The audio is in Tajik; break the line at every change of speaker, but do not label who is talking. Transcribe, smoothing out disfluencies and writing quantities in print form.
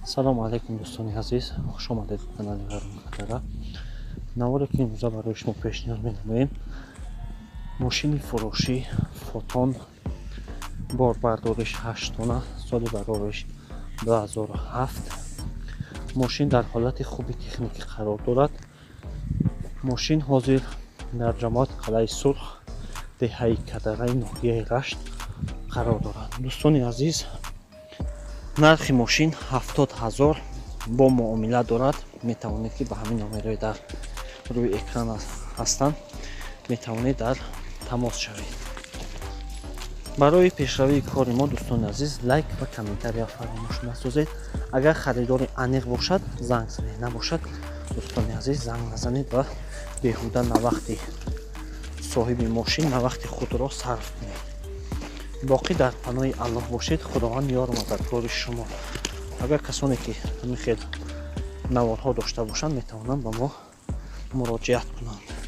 салом алейкум дӯстони азиз, хуш омадед ба канали Ҳарун Катара. Наворе ки имрӯза барои шумо пешниҳод менамоем мошини фурӯшӣ фотон борбардориш 8 тонна соли барориш 2007. Мошин дар ҳолати хуби техникӣ қарор дорад. Мошин ҳозир дар ҷамоати қалъаи Сурх, деҳаи Кадараи ноҳияи Рашт қарор дорад. Дӯстони азиз, нархи мошин 70 000 бо муомила дорад. Метавонед ки ба ҳамин номерҳои дар рӯи экран ҳастанд, метавонед дар тамос шавед. барои пешравии кори мо дӯстони азиз, лайк ва комментария фаромӯш насозед. агар харидори аниқ бошад занг занед, набошад дӯстони азиз занг назанед ва беҳуда навақти соҳиби мошин навақти худро сарф кунед. боқӣ дар паноҳи Аллоҳ бошед. худованд ёр мададкори шумо. агар касоне ки ҳамин хел наворҳо дошта бошанд, метавонанд ба мо муроҷиат кунанд.